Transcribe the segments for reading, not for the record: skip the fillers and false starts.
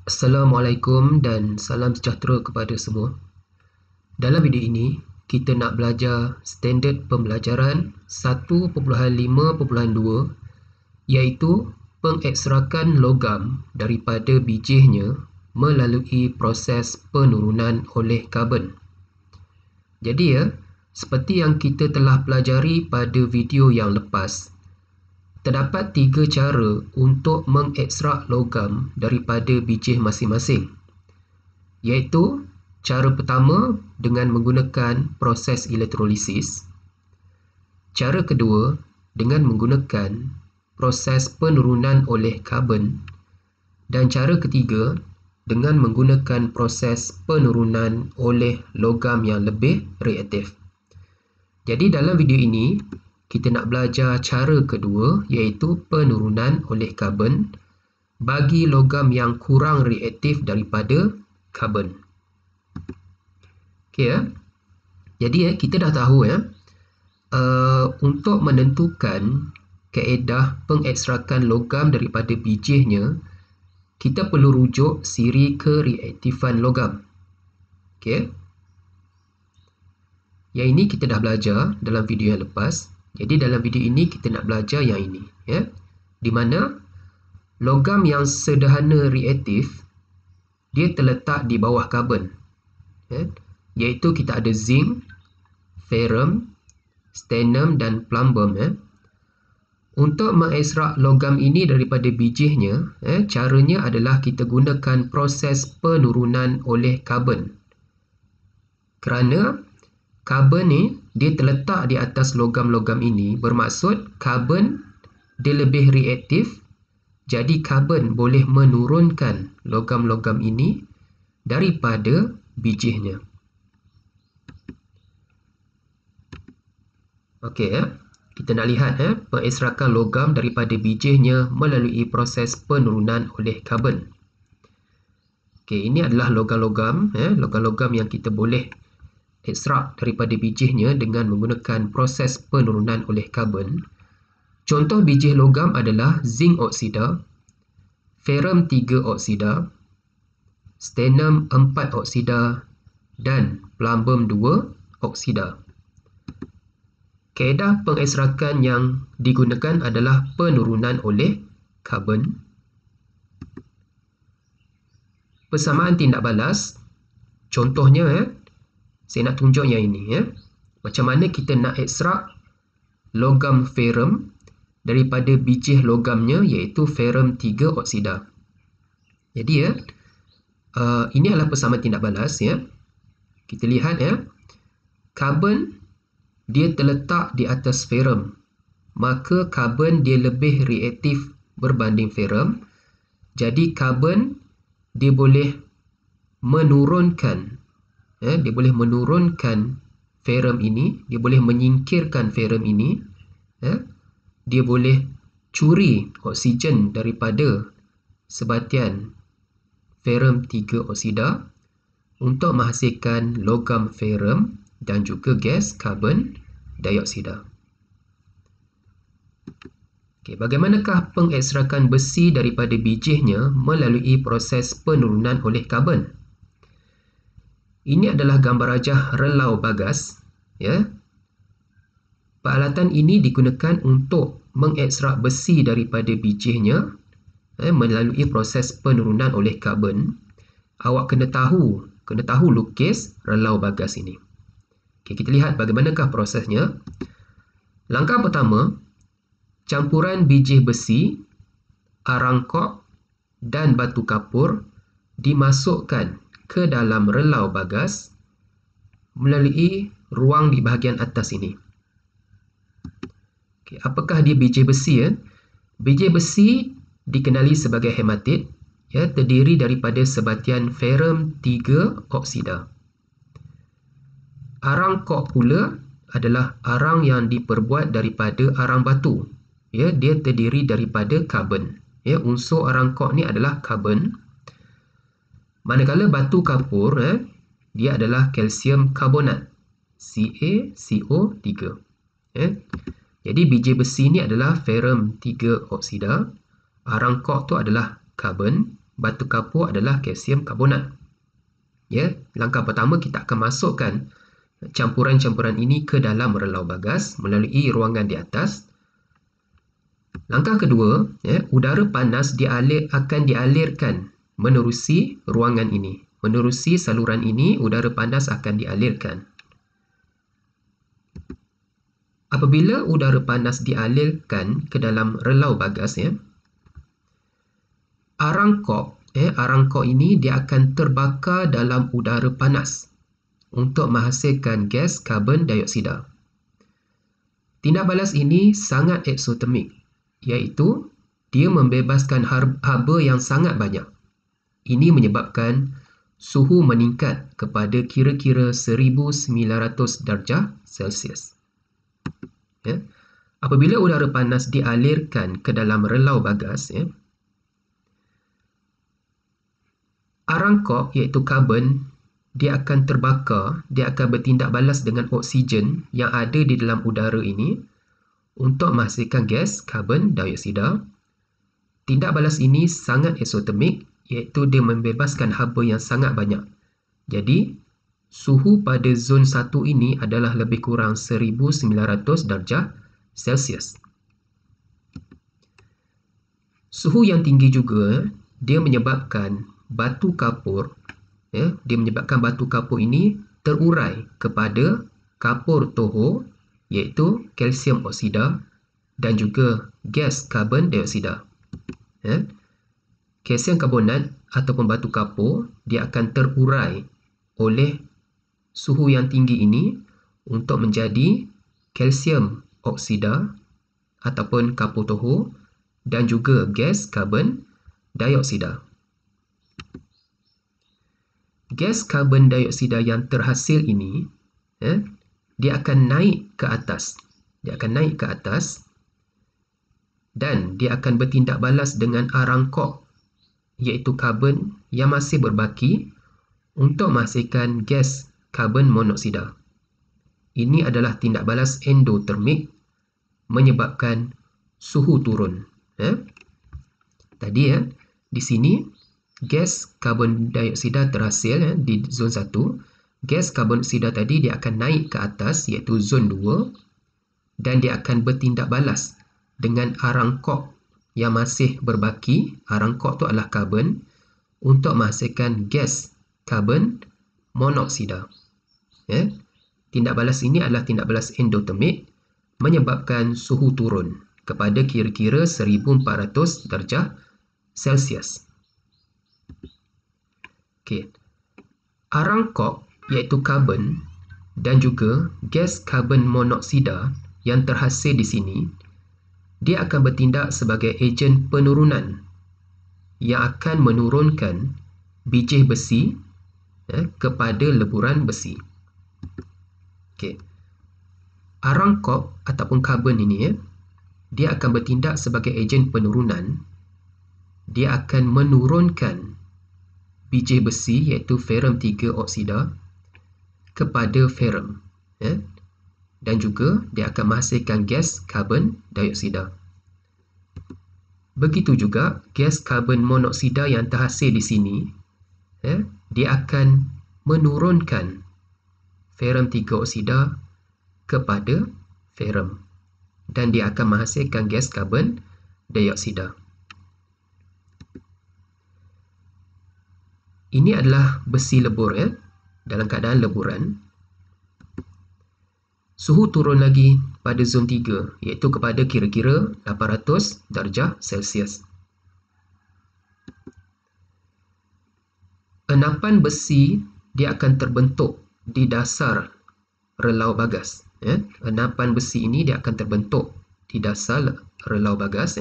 Assalamualaikum dan salam sejahtera kepada semua. Dalam video ini, kita nak belajar standard pembelajaran 1.5.2 iaitu pengekstrakan logam daripada bijihnya melalui proses penurunan oleh karbon. Jadi seperti yang kita telah pelajari pada video yang lepas, terdapat 3 cara untuk mengekstrak logam daripada bijih masing-masing, iaitu cara pertama dengan menggunakan proses elektrolisis, cara kedua dengan menggunakan proses penurunan oleh karbon, dan cara ketiga dengan menggunakan proses penurunan oleh logam yang lebih reaktif. Jadi dalam video ini, kita nak belajar cara kedua iaitu penurunan oleh karbon bagi logam yang kurang reaktif daripada karbon. Okey Jadi kita dah tahu untuk menentukan kaedah pengekstrakan logam daripada bijihnya, kita perlu rujuk siri kereaktifan logam. Okey. Yang ini kita dah belajar dalam video yang lepas. Jadi dalam video ini kita nak belajar yang ini, di mana logam yang sederhana reaktif dia terletak di bawah karbon, iaitu kita ada zinc, ferrum, stannum dan plumbum. Untuk mengekstrak logam ini daripada bijihnya, caranya adalah kita gunakan proses penurunan oleh karbon. Kerana karbon ni dia terletak di atas logam-logam ini, bermaksud karbon dia lebih reaktif, jadi karbon boleh menurunkan logam-logam ini daripada bijihnya. Okey, kita nak lihat pengekstrakan logam daripada bijihnya melalui proses penurunan oleh karbon. Okey, ini adalah logam-logam, logam-logam yang kita boleh ekstrak daripada bijihnya dengan menggunakan proses penurunan oleh karbon. Contoh bijih logam adalah zinc oksida, ferrum 3 oksida, stannum 4 oksida dan plumbum 2 oksida. Kaedah pengekstrakan yang digunakan adalah penurunan oleh karbon. Persamaan tindak balas. Contohnya saya nak tunjuk yang ini macam mana kita nak ekstrak logam ferrum daripada bijih logamnya iaitu ferrum 3 oksida. Jadi ini adalah persamaan tindak balas. Kita lihat karbon dia terletak di atas ferrum, maka karbon dia lebih reaktif berbanding ferrum. Jadi karbon dia boleh menurunkan ferrum ini, dia boleh menyingkirkan ferrum ini, dia boleh curi oksigen daripada sebatian ferrum 3 oksida untuk menghasilkan logam ferrum dan juga gas karbon dioksida. Bagaimanakah pengekstrakan besi daripada bijihnya melalui proses penurunan oleh karbon? Ini adalah gambar rajah relau bagas. Peralatan ini digunakan untuk mengekstrak besi daripada bijihnya melalui proses penurunan oleh karbon. Awak kena tahu lukis relau bagas ini. Kita lihat bagaimanakah prosesnya. Langkah pertama, campuran bijih besi, arang kok dan batu kapur dimasukkan ke dalam relau bagas melalui ruang di bahagian atas ini. Apakah dia bijih besi? Bijih besi dikenali sebagai hematit, terdiri daripada sebatian ferrum 3 oksida. Arang kok pula adalah arang yang diperbuat daripada arang batu. Dia terdiri daripada karbon. Unsur arang kok ni adalah karbon. Manakala batu kapur dia adalah kalsium karbonat, CaCO3. Jadi biji besi ni adalah ferrum 3 oksida, arang kok tu adalah karbon, batu kapur adalah kalsium karbonat. Ya, langkah pertama kita akan masukkan campuran-campuran ini ke dalam relau bagas melalui ruangan di atas. Langkah kedua, udara panas akan dialirkan menerusi ruangan ini. Menerusi saluran ini, udara panas akan dialirkan. Apabila udara panas dialirkan ke dalam relau bagas, arang kok ini dia akan terbakar dalam udara panas untuk menghasilkan gas karbon dioksida. Tindak balas ini sangat eksotermik, iaitu dia membebaskan haba yang sangat banyak. Ini menyebabkan suhu meningkat kepada kira-kira 1900 darjah Celsius. Apabila udara panas dialirkan ke dalam relau bagas, arang kok iaitu karbon dia akan terbakar, dia akan bertindak balas dengan oksigen yang ada di dalam udara ini untuk menghasilkan gas karbon dioksida. Tindak balas ini sangat eksotermik, iaitu dia membebaskan haba yang sangat banyak. Jadi, suhu pada zon 1 ini adalah lebih kurang 1900 darjah Celsius. Suhu yang tinggi juga dia menyebabkan batu kapur ini terurai kepada kapur toho, iaitu kalsium oksida dan juga gas karbon dioksida. Kalsium karbonat ataupun batu kapur dia akan terurai oleh suhu yang tinggi ini untuk menjadi kalsium oksida ataupun kapur toho dan juga gas karbon dioksida. Gas karbon dioksida yang terhasil ini dia akan naik ke atas. Dan dia akan bertindak balas dengan arang kok, iaitu karbon yang masih berbaki untuk menghasilkan gas karbon monoksida. Ini adalah tindak balas endotermik menyebabkan suhu turun. Tadi di sini gas karbon dioksida terhasil di zon 1. Gas karbon dioksida tadi dia akan naik ke atas iaitu zon 2 dan dia akan bertindak balas dengan arang kok yang masih berbaki. Arang kok itu adalah karbon untuk menghasilkan gas karbon monoksida. Tindak balas ini adalah tindak balas endotermik menyebabkan suhu turun kepada kira-kira 1400 darjah Celsius. Arang kok iaitu karbon dan juga gas karbon monoksida yang terhasil di sini, dia akan bertindak sebagai ejen penurunan yang akan menurunkan biji besi kepada leburan besi. Arang kok ataupun karbon ini dia akan bertindak sebagai ejen penurunan. Dia akan menurunkan biji besi iaitu ferrum 3 oksida kepada ferrum, dan juga dia akan menghasilkan gas karbon dioksida. Begitu juga gas karbon monoksida yang terhasil di sini, dia akan menurunkan ferrum 3 oksida kepada ferrum dan dia akan menghasilkan gas karbon dioksida. Ini adalah besi lebur dalam keadaan leburan. Suhu turun lagi pada zon 3 iaitu kepada kira-kira 800 darjah Celsius. Enapan besi dia akan terbentuk di dasar relau bagas. Enapan besi ini dia akan terbentuk di dasar relau bagas.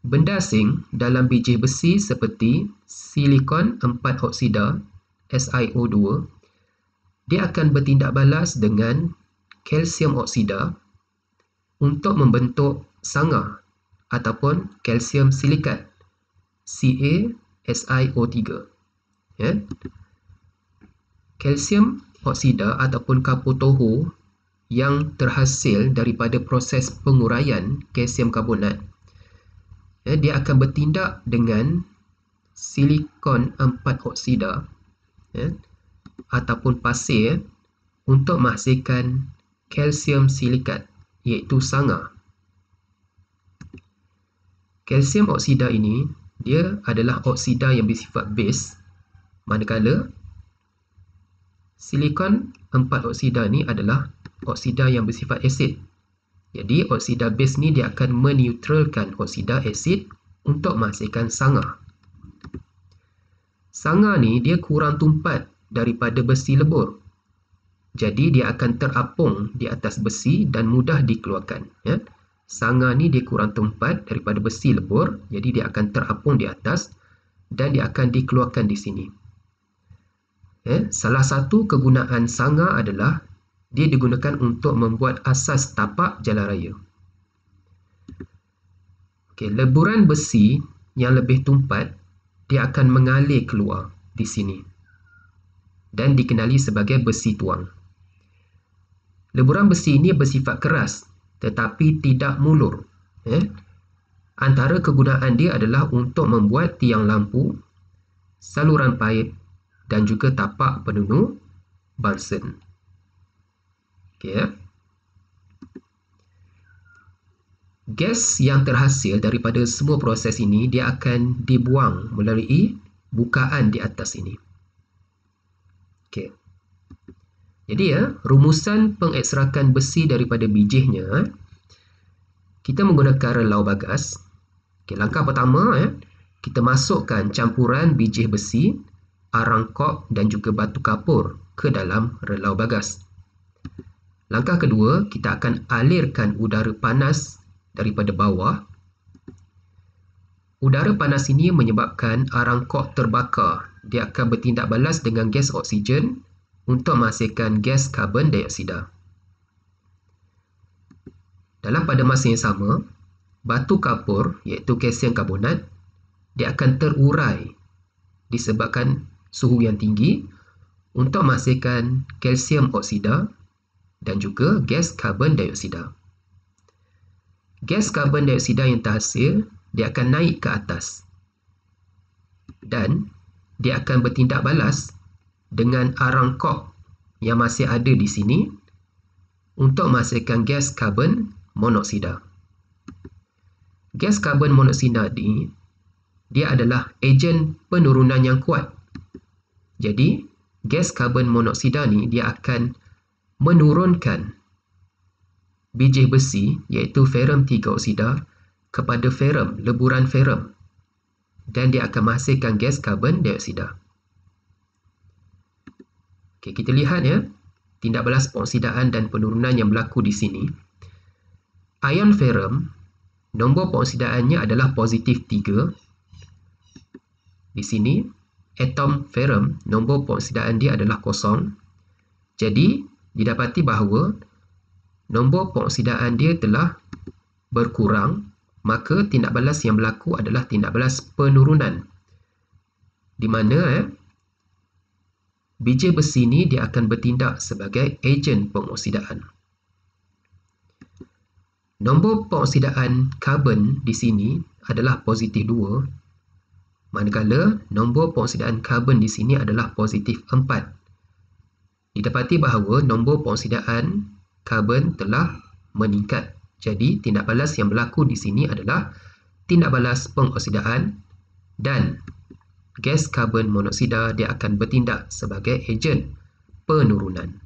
Benda asing dalam biji besi seperti silikon 4 oksida SiO2 dia akan bertindak balas dengan kalsium oksida untuk membentuk sanga ataupun kalsium silikat CaSiO3. Kalsium oksida ataupun kapur toho yang terhasil daripada proses penguraian kalsium karbonat, dia akan bertindak dengan silikon 4 oksida ataupun pasir untuk menghasilkan kalsium silikat, iaitu sanga. Kalsium oksida ini dia adalah oksida yang bersifat base, manakala silikon 4 oksida ni adalah oksida yang bersifat asid. Jadi oksida base ni dia akan meneutralkan oksida asid untuk menghasilkan sanga. Sanga ni dia kurang tumpat daripada besi lebur. Jadi dia akan terapung di atas besi dan mudah dikeluarkan. Sanga ni dia kurang tumpat daripada besi lebur, jadi dia akan terapung di atas dan dia akan dikeluarkan di sini. Salah satu kegunaan sanga adalah dia digunakan untuk membuat asas tapak jalan raya. Leburan besi yang lebih tumpat dia akan mengalir keluar di sini dan dikenali sebagai besi tuang. Leburan besi ini bersifat keras tetapi tidak mulur. Antara kegunaan dia adalah untuk membuat tiang lampu, saluran paip dan juga tapak penunu Bunsen. Gas yang terhasil daripada semua proses ini dia akan dibuang melalui bukaan di atas ini. Jadi rumusan pengekstrakan besi daripada bijihnya, kita menggunakan relau bagas. Langkah pertama, kita masukkan campuran bijih besi, arang kok dan juga batu kapur ke dalam relau bagas. Langkah kedua, kita akan alirkan udara panas daripada bawah. Udara panas ini menyebabkan arang kok terbakar. Dia akan bertindak balas dengan gas oksigen untuk menghasilkan gas karbon dioksida. Dalam pada masa yang sama, batu kapur iaitu kalsium karbonat dia akan terurai disebabkan suhu yang tinggi untuk menghasilkan kalsium oksida dan juga gas karbon dioksida. Gas karbon dioksida yang terhasil dia akan naik ke atas dan dia akan bertindak balas dengan arang kok yang masih ada di sini untuk menghasilkan gas karbon monoksida. Gas karbon monoksida ini dia adalah ejen penurunan yang kuat. Jadi gas karbon monoksida ni dia akan menurunkan bijih besi iaitu ferrum 3 oksida kepada ferrum, leburan ferrum, dan dia akan menghasilkan gas karbon dioksida. Kita lihat tindak balas pengoksidaan dan penurunan yang berlaku di sini. Ion ferrum, nombor pengoksidaannya adalah positif 3. Di sini, atom ferrum, nombor pengoksidaan dia adalah 0. Jadi, didapati bahawa nombor pengoksidaan dia telah berkurang, maka tindak balas yang berlaku adalah tindak balas penurunan. Di mana bijih besi ini dia akan bertindak sebagai ejen pengoksidaan. Nombor pengoksidaan karbon di sini adalah positif 2, manakala nombor pengoksidaan karbon di sini adalah positif 4. Didapati bahawa nombor pengoksidaan karbon telah meningkat. Jadi, tindak balas yang berlaku di sini adalah tindak balas pengoksidaan dan gas karbon monoksida dia akan bertindak sebagai ejen penurunan.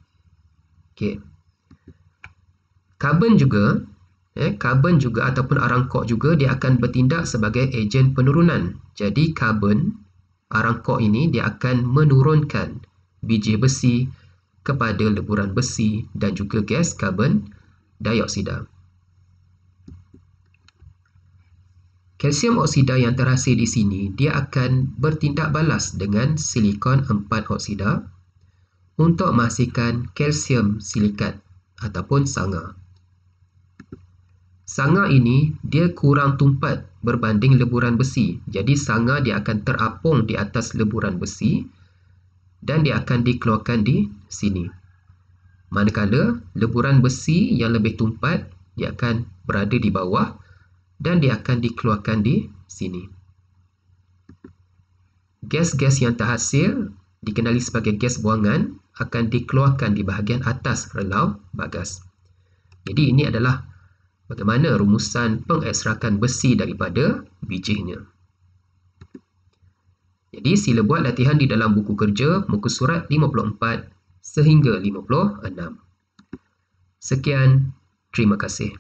Karbon juga ataupun arang kok juga dia akan bertindak sebagai ejen penurunan. Jadi karbon, arang kok ini dia akan menurunkan bijih besi kepada leburan besi dan juga gas karbon dioksida. Kalsium oksida yang terhasil di sini dia akan bertindak balas dengan silikon 4 oksida untuk menghasilkan kalsium silikat ataupun sanga. Sanga ini dia kurang tumpat berbanding leburan besi. Jadi sanga dia akan terapung di atas leburan besi dan dia akan dikeluarkan di sini. Manakala leburan besi yang lebih tumpat dia akan berada di bawah dan dia akan dikeluarkan di sini. gas-gas yang terhasil dikenali sebagai gas buangan akan dikeluarkan di bahagian atas relau bagas. Jadi ini adalah bagaimana rumusan pengekstrakan besi daripada bijinya. Jadi sila buat latihan di dalam buku kerja muka surat 54 sehingga 56. Sekian, terima kasih.